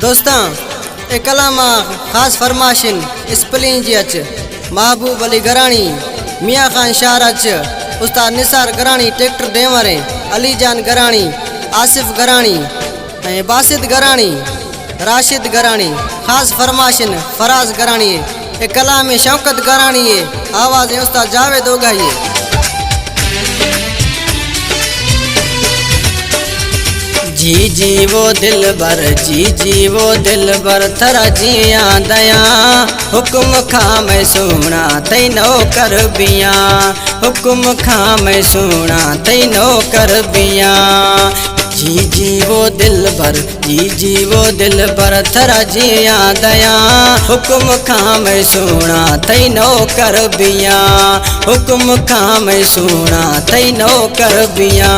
दोस्तां ए कलामा खास फरमाशिन स्पलिंग जी अच महबूब अली गरानी मियाँ खान शार अच उस्ताद निसार गरानी ट्रैक्टर देवरे अली जान गरानी आसिफ गरानी बासित गरानी राशिद गरानी खास फरमाशिन फराज गरानी ए कलाम शौकत गरानी आवाज़ उस्ताद जावेद ओगाई। जी वो दिल बर थरा जिया दया हुक्म खा मैं सोना तई नो कर बिया हुक्म खा मैं सोना तई नो कर बिया जी वो दिल बर थरा जिया दया हुक्म खा मैं सोना तई नो कर बिया हुक्म खा मैं सोना तई नो कर बिया।